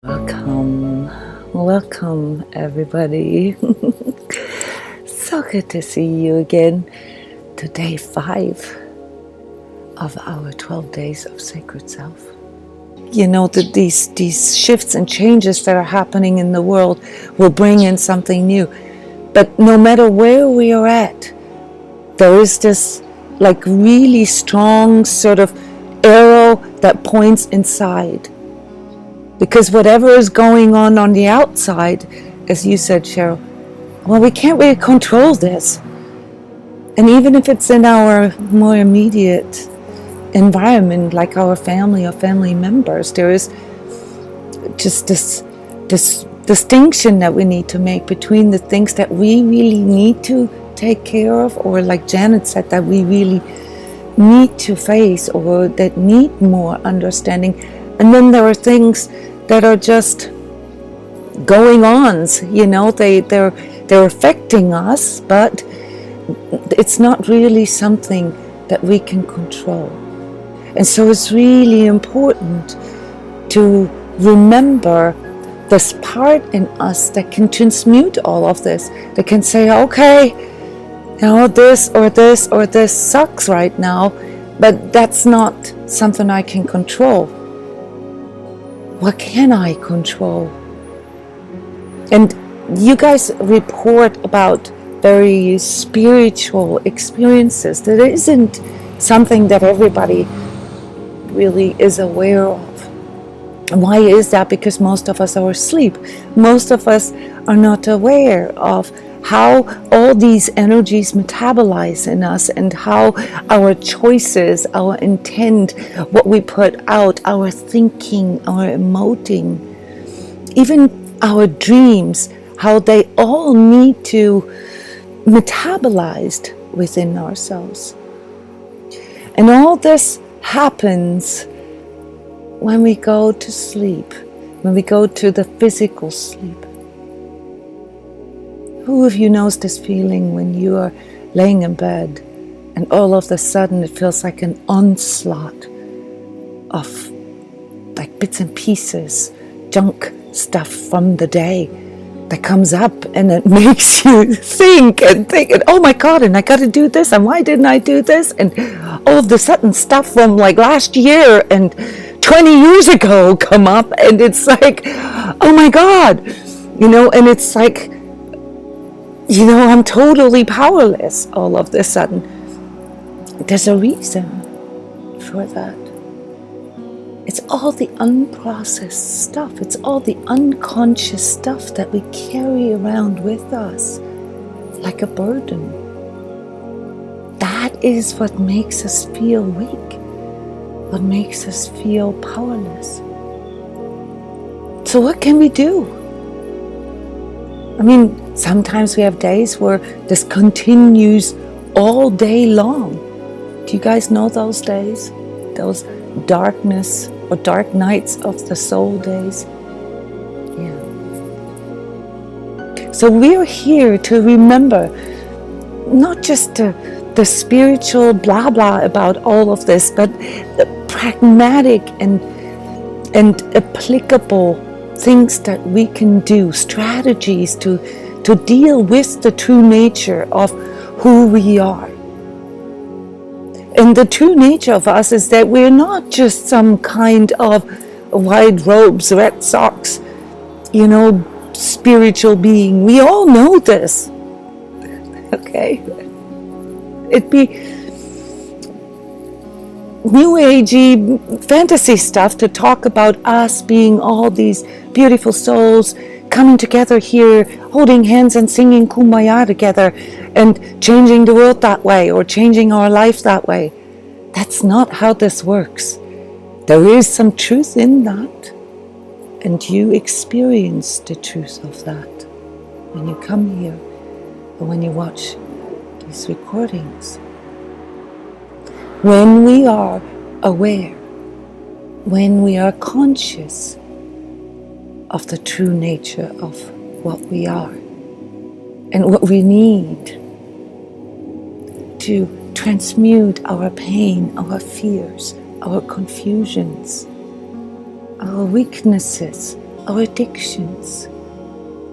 Welcome everybody. So good to see you again to day 5 of our 12 days of Sacred Self. You know that these shifts and changes that are happening in the world will bring in something new. But no matter where we are at, there is this like really strong sort of arrow that points inside. Because whatever is going on the outside, as you said, Cheryl, well, we can't really control this. And even if it's in our more immediate environment, like our family or family members, there is just this distinction that we need to make between the things that we really need to take care of, or like Janet said, that we really need to face or that need more understanding. And then there are things that are just going on, you know, they're affecting us, but it's not really something that we can control. And so it's really important to remember this part in us that can transmute all of this, that can say, okay, you know, this or this or this sucks right now, but that's not something I can control. What can I control? And you guys report about very spiritual experiences. That isn't something that everybody really is aware of. And why is that? Because most of us are asleep. Most of us are not aware of how all these energies metabolize in us, and how our choices, our intent, what we put out, our thinking, our emoting, even our dreams, how they all need to metabolize within ourselves. And all this happens when we go to sleep, when we go to the physical sleep. Who of you knows this feeling when you are laying in bed and all of a sudden it feels like an onslaught of like bits and pieces, junk stuff from the day that comes up, and it makes you think, and oh my God, and I got to do this, and why didn't I do this? And all of the sudden stuff from like last year and 20 years ago come up, and it's like, oh my God, you know, and it's like, you know, I'm totally powerless all of a sudden. There's a reason for that. It's all the unprocessed stuff. It's all the unconscious stuff that we carry around with us like a burden. That is what makes us feel weak, what makes us feel powerless. So what can we do? I mean, sometimes we have days where this continues all day long. Do you guys know those days? Those darkness or dark nights of the soul days? Yeah. So we're here to remember not just the spiritual blah blah about all of this, but the pragmatic and applicable things that we can do, strategies to deal with the true nature of who we are. And the true nature of us is that we're not just some kind of white robes, red socks, you know, spiritual being. We all know this. Okay? It'd be new agey fantasy stuff to talk about us being all these beautiful souls coming together here, holding hands and singing Kumbaya together and changing the world that way, or changing our life that way. That's not how this works. There is some truth in that, and you experience the truth of that when you come here or when you watch these recordings. When we are aware, when we are conscious of the true nature of what we are and what we need to transmute our pain, our fears, our confusions, our weaknesses, our addictions,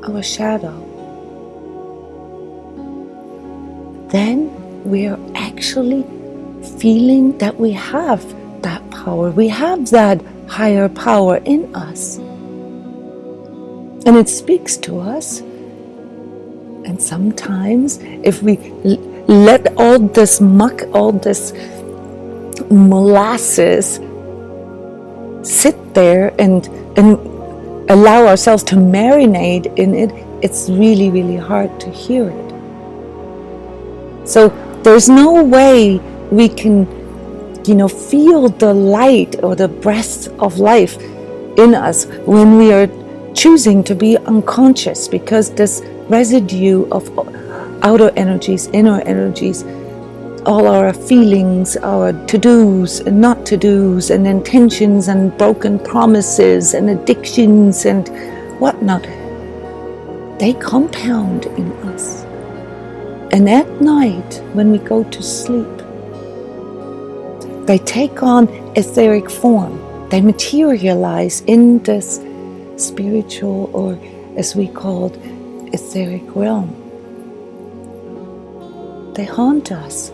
our shadow, then we are actually feeling that we have that power. We have that higher power in us. And it speaks to us. And sometimes if we let all this muck, all this molasses sit there and allow ourselves to marinate in it, it's really, really hard to hear it. So there's no way we can, feel the light or the breath of life in us when we are choosing to be unconscious, because this residue of outer energies, inner energies, all our feelings, our to-dos and not to-dos, and intentions and broken promises and addictions and whatnot, they compound in us. And at night, when we go to sleep, they take on etheric form. They materialize in this spiritual, or as we called, etheric realm. They haunt us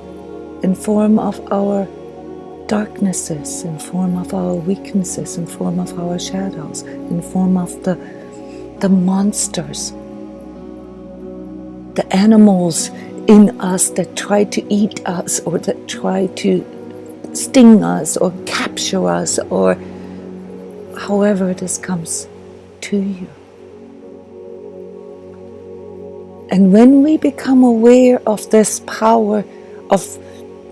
in form of our darknesses, in form of our weaknesses, in form of our shadows, in form of the monsters, the animals in us that try to eat us, or that try to sting us or capture us, or however this comes to you. And when we become aware of this power of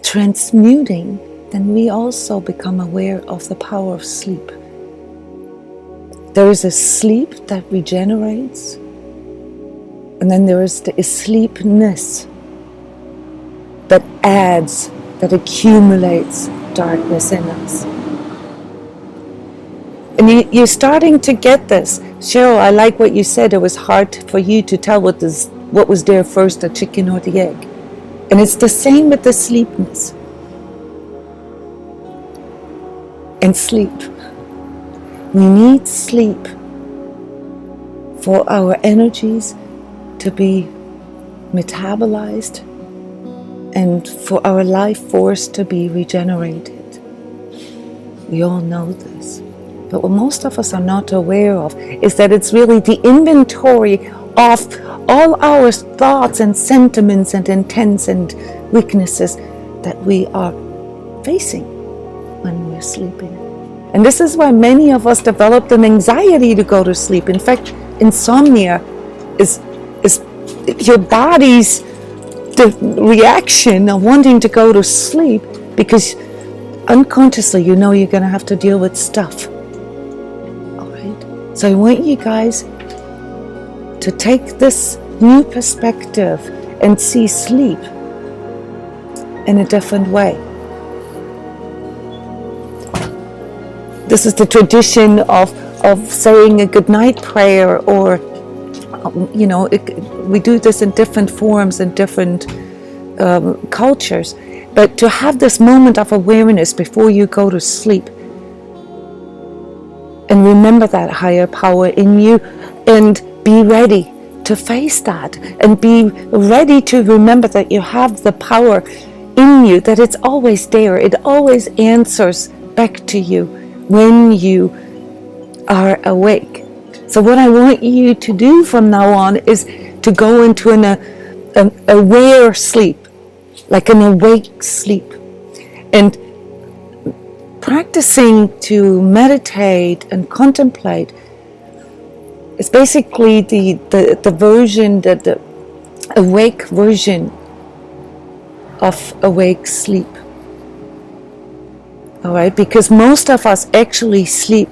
transmuting, then we also become aware of the power of sleep. There is a sleep that regenerates, and then there is the sleepness that adds, that accumulates darkness in us. And you're starting to get this. Cheryl, I like what you said. It was hard for you to tell what was there first, the chicken or the egg. And it's the same with the sleepness. And sleep. We need sleep for our energies to be metabolized and for our life force to be regenerated. We all know this. But what most of us are not aware of is that it's really the inventory of all our thoughts and sentiments and intents and weaknesses that we are facing when we're sleeping. And this is why many of us developed an anxiety to go to sleep. In fact, insomnia is your body's reaction of wanting to go to sleep, because unconsciously you know you're going to have to deal with stuff. All right? So I want you guys to take this new perspective and see sleep in a different way. This is the tradition of saying a goodnight prayer, or we do this in different forms and different cultures. But to have this moment of awareness before you go to sleep, and remember that higher power in you, and be ready to face that, and be ready to remember that you have the power in you, that it's always there. It always answers back to you when you are awake. So what I want you to do from now on is to go into an aware sleep, like an awake sleep, and practicing to meditate and contemplate is basically the version, the awake version of awake sleep. All right, because most of us actually sleep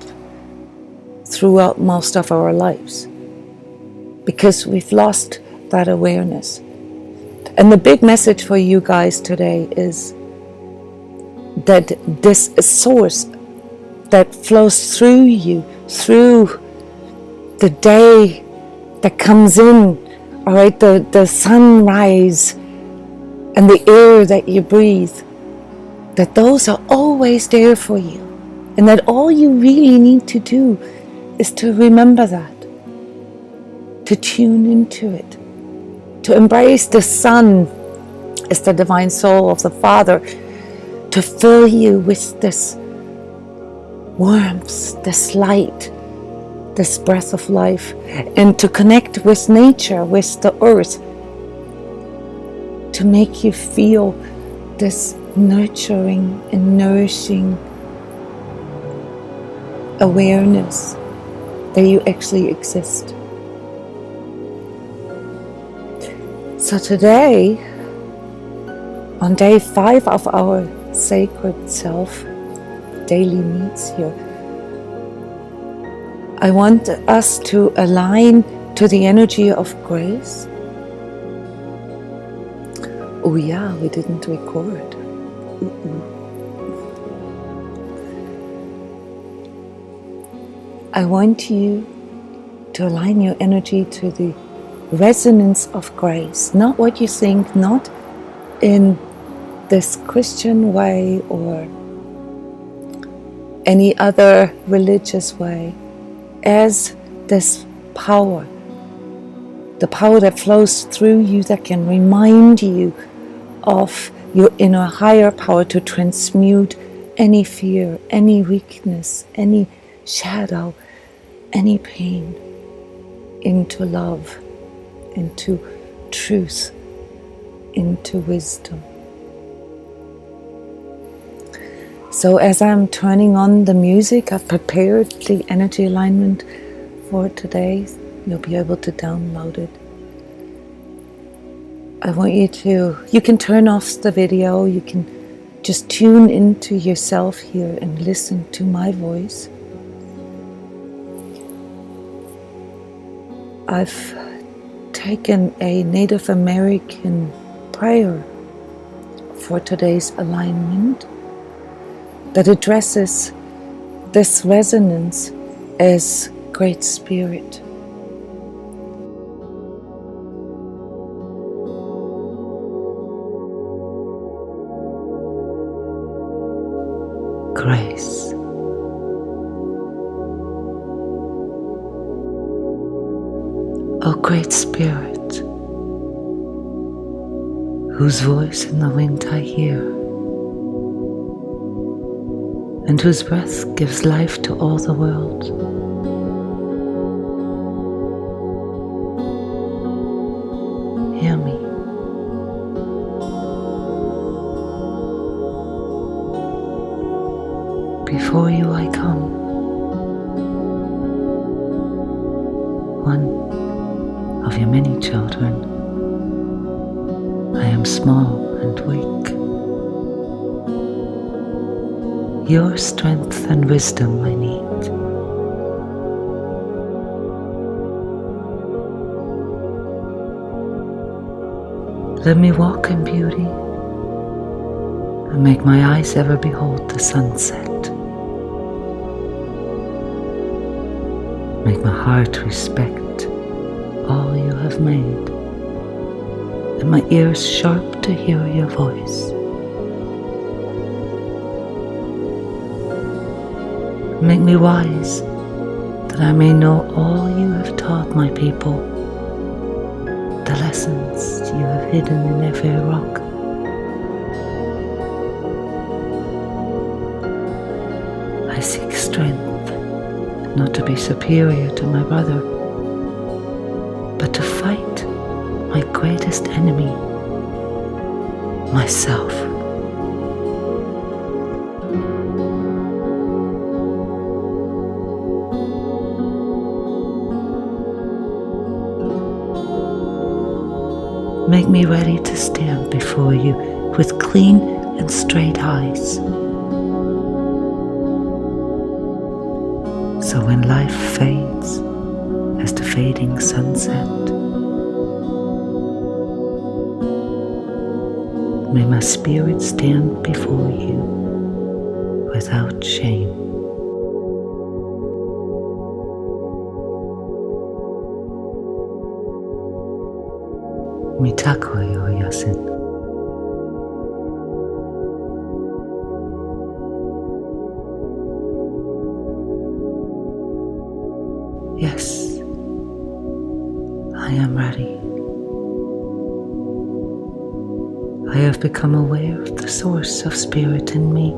throughout most of our lives, because we've lost that awareness. And the big message for you guys today is that this source that flows through you, through the day that comes in, all right, the sunrise and the air that you breathe, that those are always there for you. And that all you really need to do is to remember that, to tune into it, to embrace the Son as the divine soul of the Father, to fill you with this warmth, this light, this breath of life, and to connect with nature, with the earth, to make you feel this nurturing and nourishing awareness that you actually exist. So today, on day 5 of our Sacred Self daily meets here, I want us to align to the energy of grace. Oh yeah, we didn't record. I want you to align your energy to the resonance of grace, not what you think, not in this Christian way or any other religious way, as this power, the power that flows through you, that can remind you of your inner higher power to transmute any fear, any weakness, any shadow, any pain into love, into truth, into wisdom. So as I'm turning on the music, I've prepared the energy alignment for today. You'll be able to download it. I want you can turn off the video, you can just tune into yourself here and listen to my voice. I've taken a Native American prayer for today's alignment that addresses this resonance as Great Spirit. Grace. O Great Spirit, whose voice in the wind I hear, and whose breath gives life to all the world. Hear me. Before you I come, one of your many children. I am small and weak. Your strength and wisdom I need. Let me walk in beauty and make my eyes ever behold the sunset. Make my heart respect all you have made, and my ears sharp to hear your voice. Make me wise, that I may know all you have taught my people, the lessons you have hidden in every rock. I seek strength, not to be superior to my brother, but to fight my greatest enemy, myself. Make me ready to stand before you with clean and straight eyes. So when life fades as the fading sunset, may my spirit stand before you without shame. Mitakoi o Yasin. Yes, I am ready. I have become aware of the source of spirit in me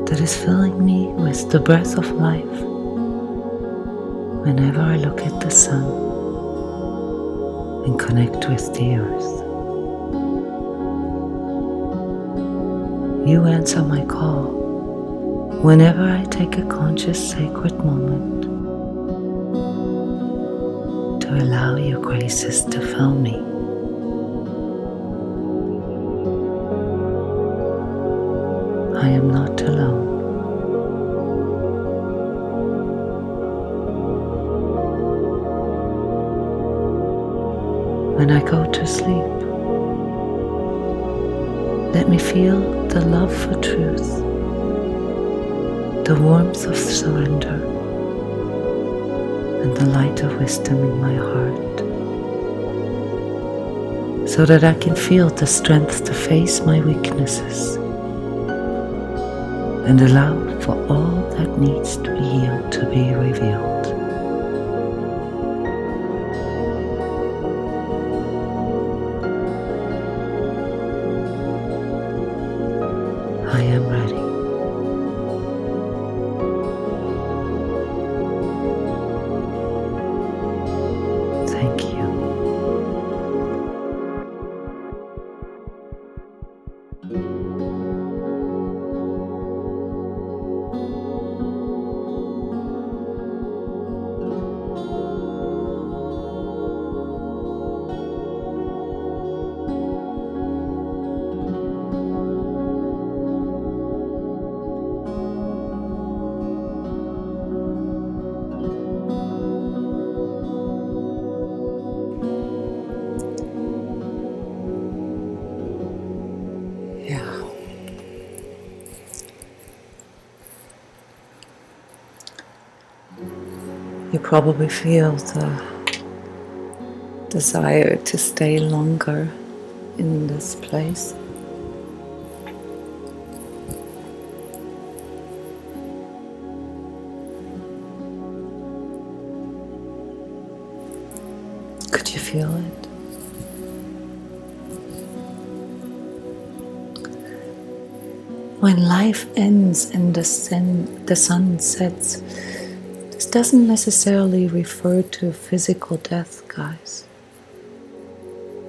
that is filling me with the breath of life whenever I look at the sun and connect with the earth. You answer my call whenever I take a conscious sacred moment to allow your graces to fill me. I am not alone. When I go to sleep, let me feel the love for truth, the warmth of surrender, and the light of wisdom in my heart, so that I can feel the strength to face my weaknesses and allow for all that needs to be healed to be revealed. I am ready. Thank you. Yeah. You probably feel the desire to stay longer in this place. Could you feel it? When life ends and the sun sets, this doesn't necessarily refer to physical death, guys.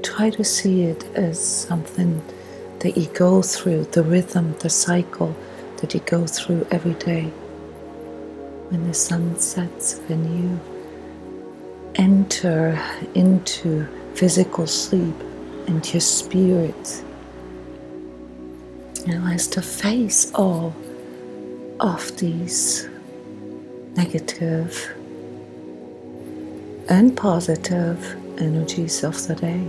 Try to see it as something that you go through, the rhythm, the cycle that you go through every day. When the sun sets and you enter into physical sleep and your spirit has to face all of these negative and positive energies of the day.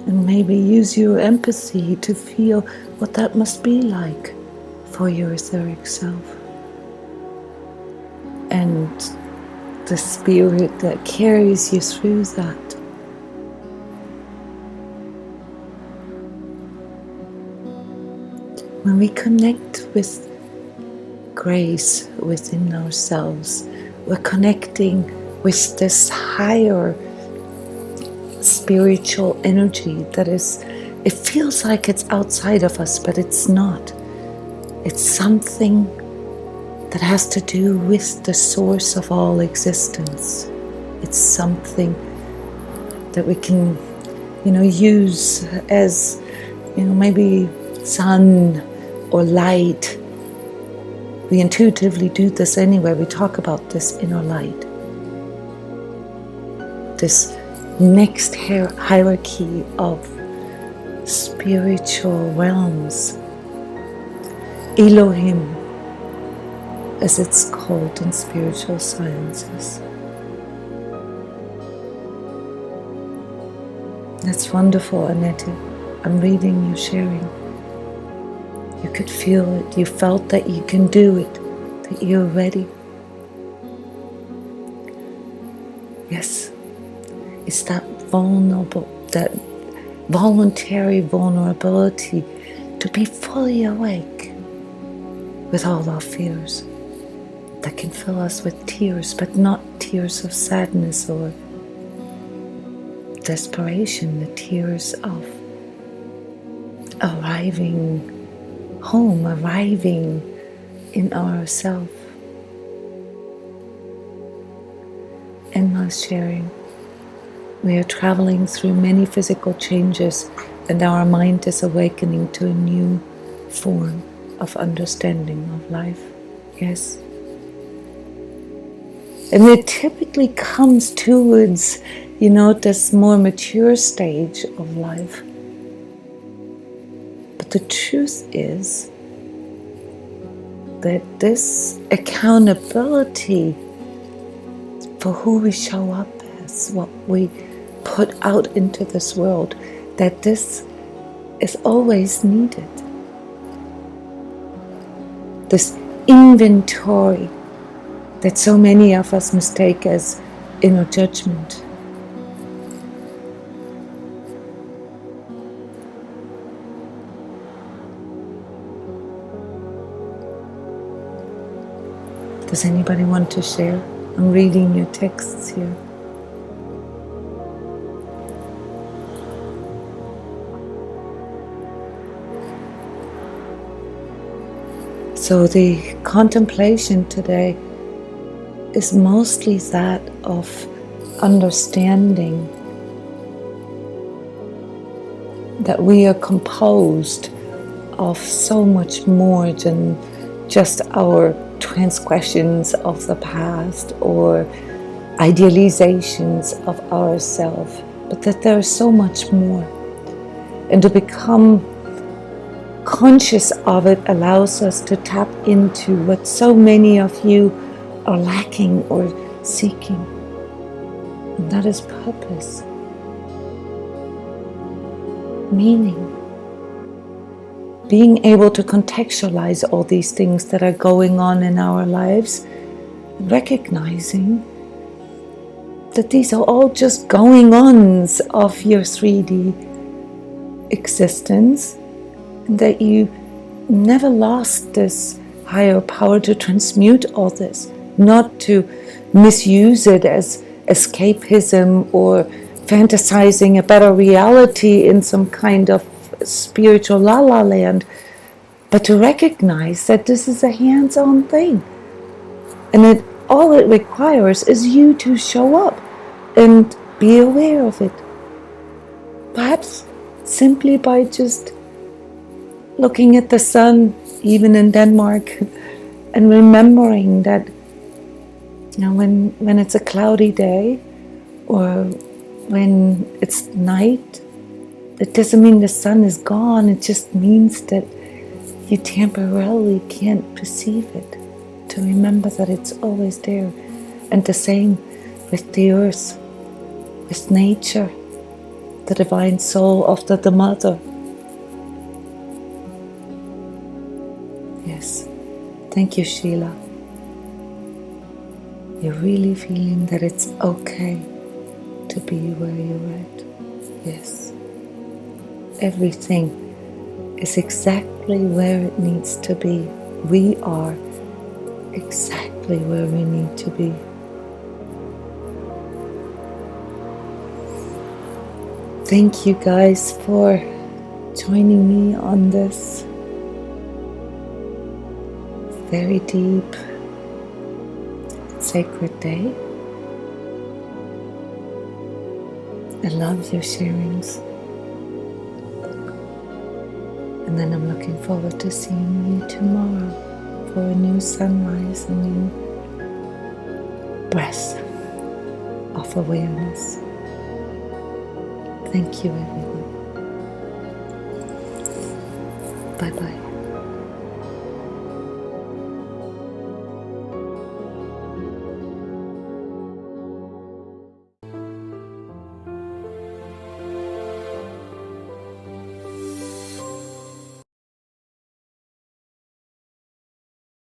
And maybe use your empathy to feel what that must be like for your etheric self. And the spirit that carries you through that. When we connect with grace within ourselves, we're connecting with this higher spiritual energy that is, it feels like it's outside of us, but it's not. It's something that has to do with the source of all existence. It's something that we can, use as, maybe sun or light. We intuitively do this anyway. We talk about this inner light. This next hierarchy of spiritual realms. Elohim, as it's called in spiritual sciences. That's wonderful, Annette. I'm reading you, sharing. You could feel it. You felt that you can do it, that you're ready. Yes, it's that voluntary vulnerability to be fully awake with all our fears. that can fill us with tears, but not tears of sadness or desperation, the tears of arriving home, arriving in ourself. Endless sharing. We are traveling through many physical changes, and our mind is awakening to a new form of understanding of life. Yes. And it typically comes towards, this more mature stage of life. But the truth is that this accountability for who we show up as, what we put out into this world, that this is always needed. This inventory that so many of us mistake as inner judgment. Does anybody want to share? I'm reading your texts here. So the contemplation today is mostly that of understanding that we are composed of so much more than just our transgressions of the past or idealizations of ourselves, but that there is so much more. And to become conscious of it allows us to tap into what so many of you are lacking or seeking, and that is purpose, meaning, being able to contextualize all these things that are going on in our lives, recognizing that these are all just going-ons of your 3D existence, and that you never lost this higher power to transmute all this, not to misuse it as escapism or fantasizing a better reality in some kind of spiritual la-la land, but to recognize that this is a hands-on thing, and all it requires is you to show up and be aware of it, perhaps simply by just looking at the sun, even in Denmark, and remembering that when it's a cloudy day or when it's night, it doesn't mean the sun is gone. It just means that you temporarily can't perceive it. To remember that it's always there. And the same with the earth, with nature, the divine soul of the mother. Yes. Thank you, Sheila. You're really feeling that it's okay to be where you're at. Yes. Everything is exactly where it needs to be. We are exactly where we need to be. Thank you guys for joining me on this very deep, sacred day. I love your sharings. And then I'm looking forward to seeing you tomorrow for a new sunrise, a new breath of awareness. Thank you, everyone. Bye-bye.